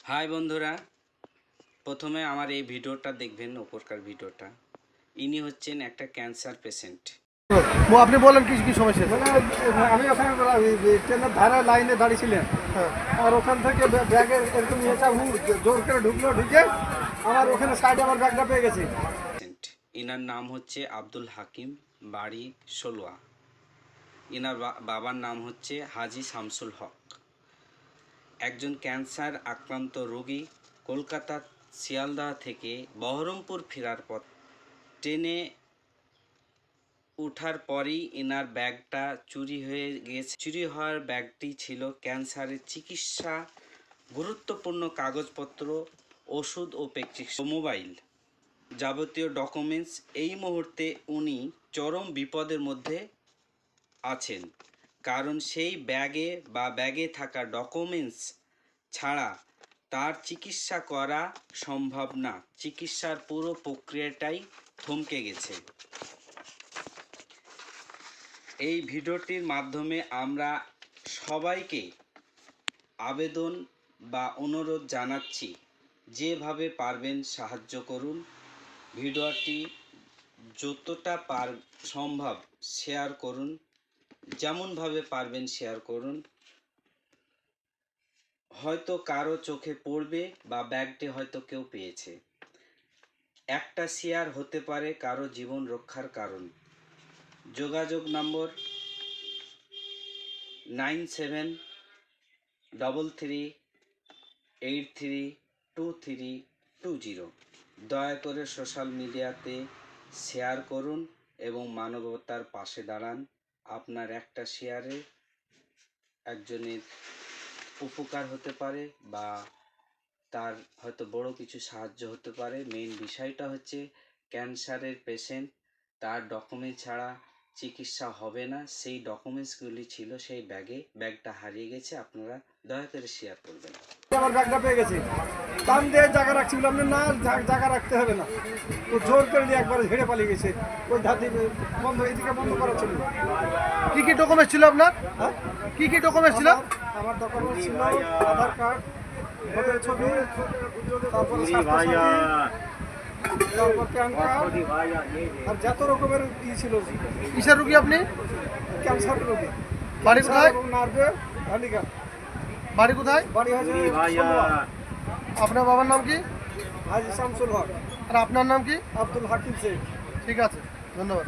High বন্ধুরা, প্রথমে আমার এই ভিডিওটা দেখবেন, উপরকার ভিডিওটা। ইনি হচ্ছেন একটা ক্যান্সার পেশেন্ট। আপনি বলেন কি কি সমস্যা? আমি ওখানে ট্রেনের ধারে লাইনে দাঁড়িয়েছিলেন, আর ওখান থেকে ব্যাগে এরকম জোর করে ঢুকে আমার ওখানে সাইডে আমার ব্যাগটা পেয়ে গেছে। ইনার নাম হচ্ছে আব্দুল হাকিম, বাড়ি সলুয়া। ইনার বাবার নাম হচ্ছে হাজি শামসুল হক। একজন ক্যান্সার আক্রান্ত রোগী কলকাতা শিয়ালদহ থেকে বহরমপুর ফেরার পথ ট্রেনে ওঠার পরই ইনার ব্যাগটা চুরি হয়ে গেছে। চুরি হওয়ার ব্যাগটি ছিল ক্যান্সারের চিকিৎসা, গুরুত্বপূর্ণ কাগজপত্র, ওষুধ ও প্রেসক্রিপশন, মোবাইল, যাবতীয় ডকুমেন্টস। এই মুহূর্তে উনি চরম বিপদের মধ্যে আছেন, কারণ সেই ব্যাগে থাকা ডকুমেন্টস ছাড়া তার চিকিৎসা করা সম্ভব না। চিকিৎসার পুরো প্রক্রিয়াটাই থমকে গেছে। এই ভিডিওটির মাধ্যমে আমরা সবাইকে আবেদন বা অনুরোধ জানাচ্ছি, যেভাবে পারবেন সাহায্য করুন। ভিডিওটি যতটা সম্ভব শেয়ার করুন, যেমনভাবে পারবেন শেয়ার করুন। হয়তো কারো চোখে পড়বে বা ব্যাগটি হয়তো কেউ পেয়েছে। একটা শেয়ার হতে পারে কারো জীবন রক্ষার কারণ। যোগাযোগ নম্বর 9733832320। দয়া করে সোশ্যাল মিডিয়াতে শেয়ার করুন এবং মানবতার পাশে দাঁড়ান। আপনার একটা শেয়ারে একজনের উপকার হতে পারে বা তার হয়তো বড় কিছু সাহায্য হতে পারে। মেইন বিষয়টা হচ্ছে ক্যান্সারের পেশেন্ট, তার ডকুমেন্ট ছাড়া চিকিৎসা হবে না। সেই ডকুমেন্টসগুলি ছিল সেই ব্যাগটা হারিয়ে গেছে। আপনারা দয়া করে শেয়ার করবেন। আমার ব্যাগটা পেয়ে গেছে, টান দিয়ে জায়গা রাখছি, বললাম না জায়গা রাখতে হবে না, তো জোর করে দিয়ে একবার ঝেড়ে পালিয়ে গেছে। ওই ধাতি বন্ধ, এইদিকে বন্ধ করা ছিল। কি কি ডকুমেন্টস ছিল আপনার? কি কি ডকুমেন্টস ছিল? আমার ডকুমেন্টস ছিল আধার কার্ড, ভোটার ছবি, তারপরে তারপর প্যান কার্ড, আর যত রকমের ছিল। কিসের রোগী আপনি? ক্যান্সার রোগী। বাড়ি কোথায়? নার্ভে হান্ডিকা। বাড়ি কোথায়? বাড়ি হয়েছে। আপনার বাবার নাম কি? হাজি শামসুল হক। আর আপনার নাম কি? আব্দুল হাকিম শেখ। ঠিক আছে, ধন্যবাদ।